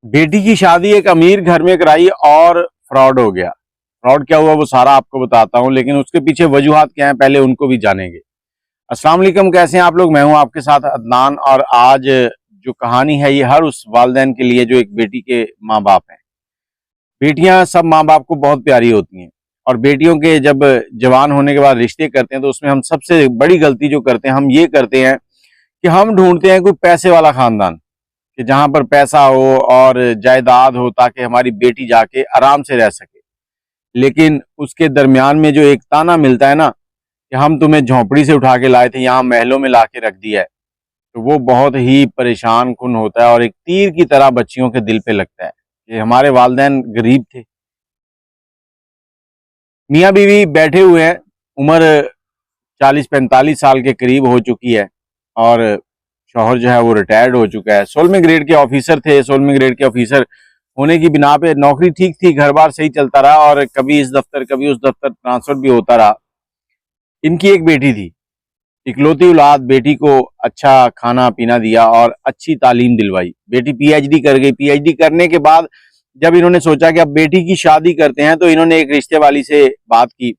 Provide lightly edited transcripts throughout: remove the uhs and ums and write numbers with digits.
बेटी की शादी एक अमीर घर में कराई और फ्रॉड हो गया। फ्रॉड क्या हुआ वो सारा आपको बताता हूँ, लेकिन उसके पीछे वजूहात क्या है पहले उनको भी जानेंगे। अस्सलाम वालेकुम, कैसे हैं आप लोग। मैं हूं आपके साथ अदनान, और आज जो कहानी है ये हर उस वालिदैन के लिए जो एक बेटी के माँ बाप हैं। बेटियां सब माँ बाप को बहुत प्यारी होती हैं, और बेटियों के जब जवान होने के बाद रिश्ते करते हैं तो उसमें हम सबसे बड़ी गलती जो करते हैं हम ये करते हैं कि हम ढूंढते हैं कोई पैसे वाला खानदान, कि जहां पर पैसा हो और जायदाद हो ताकि हमारी बेटी जाके आराम से रह सके। लेकिन उसके दरमियान में जो एक ताना मिलता है ना, कि हम तुम्हें झोंपड़ी से उठा के लाए थे, यहाँ महलों में ला के रख दिया है, तो वो बहुत ही परेशान कुन होता है और एक तीर की तरह बच्चियों के दिल पे लगता है कि हमारे वालिदैन गरीब थे। मियाँ बीवी बैठे हुए हैं, उम्र 40-45 साल के करीब हो चुकी है, और शौहर जो है वो रिटायर्ड हो चुका है। 16वें ग्रेड के ऑफिसर थे। 16वें ग्रेड के ऑफिसर होने की बिना पे नौकरी ठीक थी, घर बार सही चलता रहा, और कभी इस दफ्तर कभी उस दफ्तर ट्रांसफर भी होता रहा। इनकी एक बेटी थी, इकलौती औलाद। बेटी को अच्छा खाना पीना दिया और अच्छी तालीम दिलवाई। बेटी पीएचडी कर गई। पीएचडी करने के बाद जब इन्होंने सोचा कि अब बेटी की शादी करते हैं, तो इन्होंने एक रिश्ते वाली से बात की।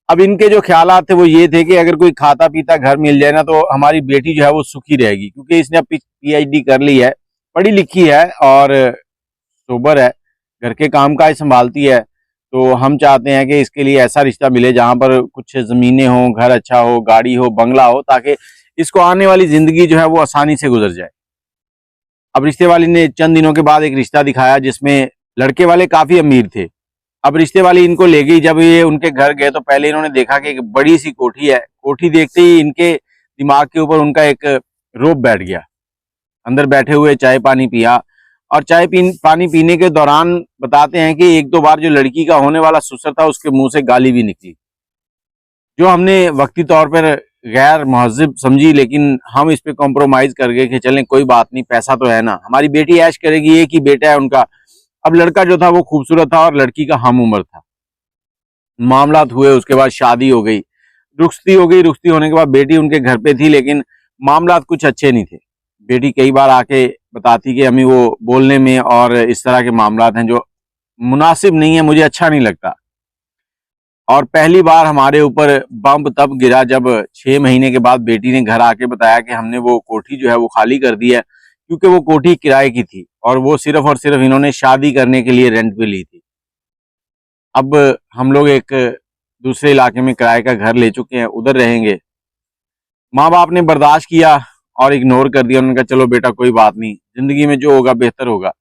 अब इनके जो ख्यालात थे वो ये थे कि अगर कोई खाता पीता घर मिल जाए ना, तो हमारी बेटी जो है वो सुखी रहेगी, क्योंकि इसने अब पीएचडी कर ली है, पढ़ी लिखी है और सोबर है, घर के काम काज संभालती है। तो हम चाहते हैं कि इसके लिए ऐसा रिश्ता मिले जहां पर कुछ जमीनें हो, घर अच्छा हो, गाड़ी हो, बंगला हो, ताकि इसको आने वाली जिंदगी जो है वो आसानी से गुजर जाए। अब रिश्ते वाली ने चंद दिनों के बाद एक रिश्ता दिखाया जिसमें लड़के वाले काफी अमीर थे। अब रिश्ते वाली इनको ले गई। जब ये उनके घर गए तो पहले इन्होंने देखा कि एक बड़ी सी कोठी है। कोठी देखते ही इनके दिमाग के ऊपर उनका एक रोब बैठ गया। अंदर बैठे हुए चाय पानी पिया, और पानी पीने के दौरान बताते हैं कि एक दो बार जो लड़की का होने वाला ससुर था उसके मुंह से गाली भी निकली, जो हमने वक्ती तौर पर गैर महज़िब समझी, लेकिन हम इस पे कॉम्प्रोमाइज कर गए कि चलें कोई बात नहीं, पैसा तो है ना, हमारी बेटी ऐश करेगी, एक ही बेटा है उनका। अब लड़का जो था वो खूबसूरत था और लड़की का हम उम्र था। मामलात हुए, उसके बाद शादी हो गई, रुखसती हो गई। रुखसती होने के बाद बेटी उनके घर पे थी, लेकिन मामलात कुछ अच्छे नहीं थे। बेटी कई बार आके बताती कि अम्मी वो बोलने में और इस तरह के मामलात हैं जो मुनासिब नहीं है, मुझे अच्छा नहीं लगता। और पहली बार हमारे ऊपर बम तब गिरा जब 6 महीने के बाद बेटी ने घर आके बताया कि हमने वो कोठी जो है वो खाली कर दी है, क्योंकि वो कोठी किराए की थी और वो सिर्फ और सिर्फ इन्होंने शादी करने के लिए रेंट पे ली थी। अब हम लोग एक दूसरे इलाके में किराए का घर ले चुके हैं, उधर रहेंगे। माँ बाप ने बर्दाश्त किया और इग्नोर कर दिया। उन्होंने कहा चलो बेटा कोई बात नहीं, जिंदगी में जो होगा बेहतर होगा।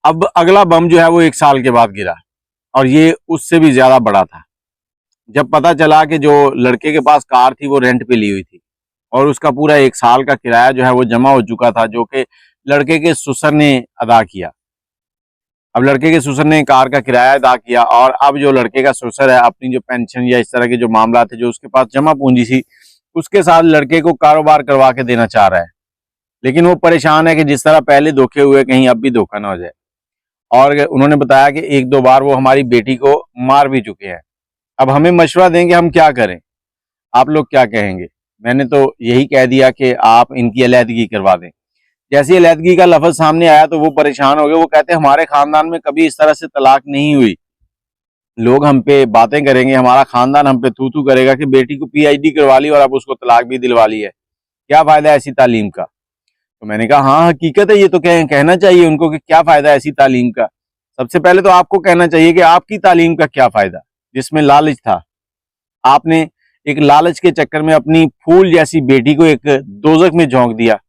अब अगला बम जो है वो 1 साल के बाद गिरा, और ये उससे भी ज्यादा बड़ा था। जब पता चला कि जो लड़के के पास कार थी वो रेंट पे ली हुई थी, और उसका पूरा 1 साल का किराया जो है वो जमा हो चुका था, जो कि लड़के के ससुर ने अदा किया। अब लड़के के ससुर ने कार का किराया अदा किया, और अब जो लड़के का ससुर है अपनी जो पेंशन या इस तरह के जो मामला थे जो उसके पास जमा पूंजी थी, उसके साथ लड़के को कारोबार करवा के देना चाह रहा है। लेकिन वो परेशान है कि जिस तरह पहले धोखे हुए कहीं अब भी धोखा ना हो जाए। और उन्होंने बताया कि एक दो बार वो हमारी बेटी को मार भी चुके हैं। अब हमें मशवरा दें कि हम क्या करें, आप लोग क्या कहेंगे। मैंने तो यही कह दिया कि आप इनकी अलहदगी करवा दें। जैसे ही अलहदगी का लफ्ज सामने आया तो वो परेशान हो गए। वो कहते हमारे खानदान में कभी इस तरह से तलाक नहीं हुई। लोग हम पे बातें करेंगे, हमारा खानदान हम पे तू तू करेगा कि बेटी को पीएचडी करवा ली और अब उसको तलाक भी दिलवा ली है, क्या फायदा है ऐसी तालीम का। तो मैंने कहा हाँ हकीकत है, ये तो कहना चाहिए उनको कि क्या फायदा है ऐसी तालीम का। सबसे पहले तो आपको कहना चाहिए कि आपकी तालीम का क्या फायदा, जिसमें लालच था। आपने एक लालच के चक्कर में अपनी फूल जैसी बेटी को एक दोजख में झोंक दिया।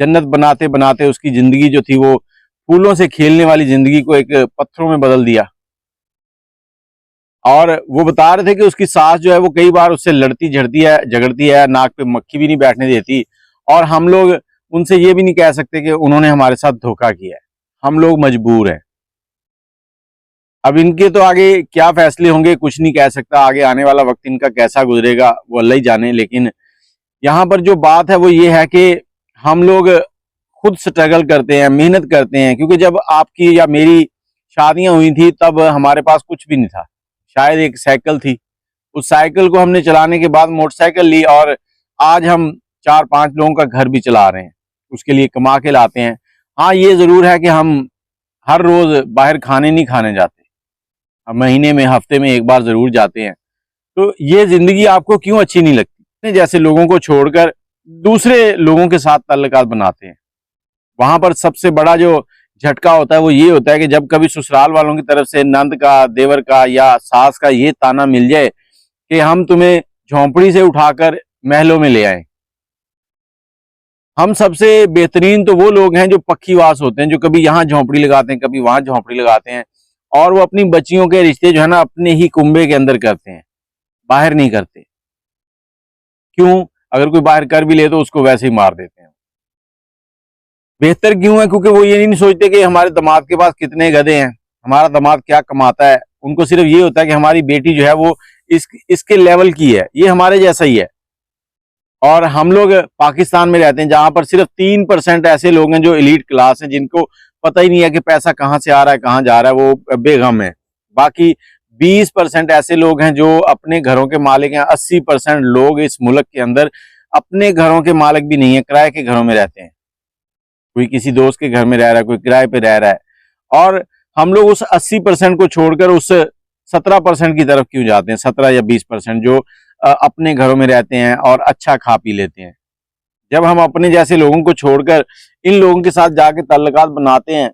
जन्नत बनाते बनाते उसकी जिंदगी जो थी वो फूलों से खेलने वाली जिंदगी को एक पत्थरों में बदल दिया। और वो बता रहे थे कि उसकी सास जो है वो कई बार उससे लड़ती झड़ती है, झगड़ती है, नाक पे मक्खी भी नहीं बैठने देती। और हम लोग उनसे ये भी नहीं कह सकते कि उन्होंने हमारे साथ धोखा किया है, हम लोग मजबूर हैं। अब इनके तो आगे क्या फैसले होंगे कुछ नहीं कह सकता, आगे आने वाला वक्त इनका कैसा गुजरेगा वो अल्लाह ही जाने। लेकिन यहाँ पर जो बात है वो ये है कि हम लोग खुद स्ट्रगल करते हैं, मेहनत करते हैं, क्योंकि जब आपकी या मेरी शादियां हुई थी तब हमारे पास कुछ भी नहीं था। शायद एक साइकिल थी, उस साइकिल को हमने चलाने के बाद मोटरसाइकिल ली, और आज हम 4-5 लोगों का घर भी चला रहे हैं, उसके लिए कमा के लाते हैं। हाँ, ये ज़रूर है कि हम हर रोज़ बाहर खाने नहीं खाने जाते। हम महीने में, हफ्ते में 1 बार ज़रूर जाते हैं। तो ये ज़िंदगी आपको क्यों अच्छी नहीं लगती? अपने जैसे लोगों को छोड़कर दूसरे लोगों के साथ ताल्लुकात बनाते हैं। वहाँ पर सबसे बड़ा जो झटका होता है वो ये होता है कि जब कभी ससुराल वालों की तरफ से नंद का, देवर का या सास का ये ताना मिल जाए कि हम तुम्हें झोंपड़ी से उठाकर महलों में ले आए। हम सबसे बेहतरीन तो वो लोग हैं जो पक्खीवास होते हैं, जो कभी यहाँ झोंपड़ी लगाते हैं, कभी वहाँ झोंपड़ी लगाते हैं और वो अपनी बच्चियों के रिश्ते जो है ना अपने ही कुंबे के अंदर करते हैं, बाहर नहीं करते। क्यों? अगर कोई बाहर कर भी ले तो उसको वैसे ही मार देते हैं। बेहतर क्यों है? क्योंकि वो ये नहीं सोचते कि हमारे दामाद के पास कितने गधे हैं, हमारा दामाद क्या कमाता है। उनको सिर्फ ये होता है कि हमारी बेटी जो है वो इसके लेवल की है, ये हमारे जैसा ही है। और हम लोग पाकिस्तान में रहते हैं जहां पर सिर्फ 3% ऐसे लोग हैं जो एलीट क्लास हैं, जिनको पता ही नहीं है कि पैसा कहां से आ रहा है, कहां जा रहा है, वो बेगम है। बाकी 20% ऐसे लोग हैं जो अपने घरों के मालिक हैं। 80% लोग इस मुल्क के अंदर अपने घरों के मालिक भी नहीं है, किराए के घरों में रहते हैं। कोई किसी दोस्त के घर में रह रहा है, कोई किराए पे रह रहा है। और हम लोग उस 80% को छोड़कर उस 17% की तरफ क्यों जाते हैं? 17 या 20% जो अपने घरों में रहते हैं और अच्छा खा पी लेते हैं। जब हम अपने जैसे लोगों को छोड़कर इन लोगों के साथ जाके ताल्लुकात बनाते हैं,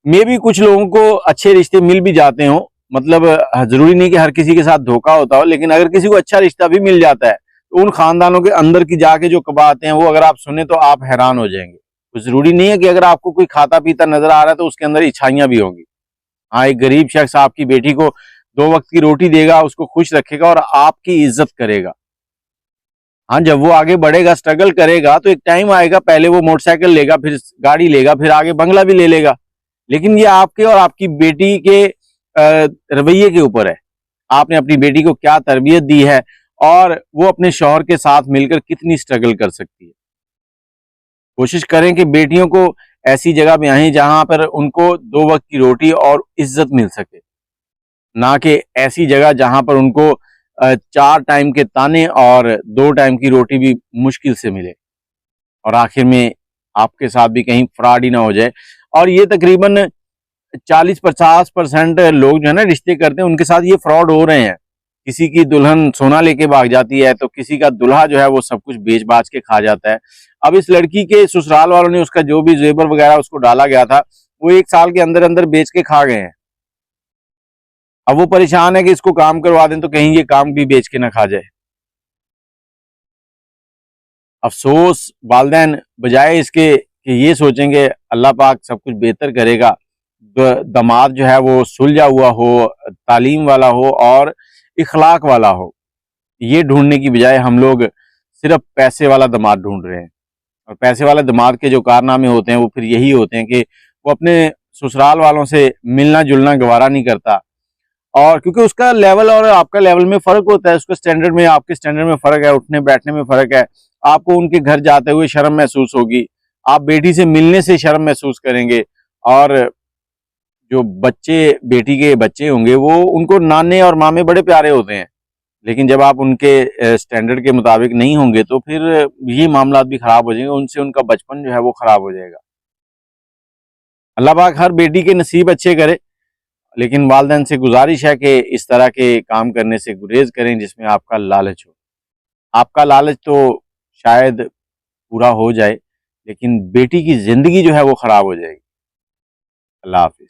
मे भी कुछ लोगों को अच्छे रिश्ते मिल भी जाते हो, मतलब जरूरी नहीं कि हर किसी के साथ धोखा होता हो, लेकिन अगर किसी को अच्छा रिश्ता भी मिल जाता है तो उन खानदानों के अंदर की जाके जो कबाते हैं वो अगर आप सुने तो आप हैरान हो जाएंगे। तो जरूरी नहीं है कि अगर आपको कोई खाता पीता नजर आ रहा है तो उसके अंदर इच्छाइयां भी होंगी। हाँ, एक गरीब शख्स आपकी बेटी को 2 वक्त की रोटी देगा, उसको खुश रखेगा और आपकी इज्जत करेगा। हाँ, जब वो आगे बढ़ेगा, स्ट्रगल करेगा तो एक टाइम आएगा, पहले वो मोटरसाइकिल लेगा, फिर गाड़ी लेगा, फिर आगे बंगला भी ले लेगा। लेकिन ये आपके और आपकी बेटी के रवैये के ऊपर है। आपने अपनी बेटी को क्या तरबियत दी है और वो अपने शौहर के साथ मिलकर कितनी स्ट्रगल कर सकती है। कोशिश करें कि बेटियों को ऐसी जगह ब्याहें जहां पर उनको 2 वक्त की रोटी और इज्जत मिल सके, ना कि ऐसी जगह जहां पर उनको 4 टाइम के ताने और 2 टाइम की रोटी भी मुश्किल से मिले और आखिर में आपके साथ भी कहीं फ्रॉड ही ना हो जाए। और ये तकरीबन 40-50% लोग जो है ना रिश्ते करते हैं, उनके साथ ये फ्रॉड हो रहे हैं। किसी की दुल्हन सोना लेके भाग जाती है तो किसी का दुल्हा जो है वो सब कुछ बेच बाच के खा जाता है। अब इस लड़की के ससुराल वालों ने उसका जो भी जेवर वगैरह उसको डाला गया था वो 1 साल के अंदर अंदर बेच के खा गए हैं। अब वो परेशान है कि इसको काम करवा दें तो कहीं ये काम भी बेच के ना खा जाए। अफसोस, वालदैन बजाय इसके कि ये सोचेंगे अल्लाह पाक सब कुछ बेहतर करेगा, दामाद जो है वो सुलझा हुआ हो, तालीम वाला हो और इखलाक वाला हो, ये ढूंढने की बजाय हम लोग सिर्फ पैसे वाला दामाद ढूंढ रहे हैं। और पैसे वाले दामाद के जो कारनामे होते हैं वो फिर यही होते हैं कि वो अपने ससुराल वालों से मिलना जुलना गवारा नहीं करता। और क्योंकि उसका लेवल और आपका लेवल में फ़र्क होता है, उसके स्टैंडर्ड में आपके स्टैंडर्ड में फ़र्क है, उठने बैठने में फ़र्क है। आपको उनके घर जाते हुए शर्म महसूस होगी, आप बेटी से मिलने से शर्म महसूस करेंगे। और जो बच्चे, बेटी के बच्चे होंगे, वो उनको नाने और मामे बड़े प्यारे होते हैं, लेकिन जब आप उनके स्टैंडर्ड के मुताबिक नहीं होंगे तो फिर ये मामला भी ख़राब हो जाएंगे, उनसे उनका बचपन जो है वो ख़राब हो जाएगा। अल्लाह पाक हर बेटी के नसीब अच्छे करे, लेकिन वालिदैन से गुजारिश है कि इस तरह के काम करने से गुरेज करें जिसमें आपका लालच हो। आपका लालच तो शायद पूरा हो जाए, लेकिन बेटी की ज़िंदगी जो है वो ख़राब हो जाएगी। अल्लाह हाफ़िज़।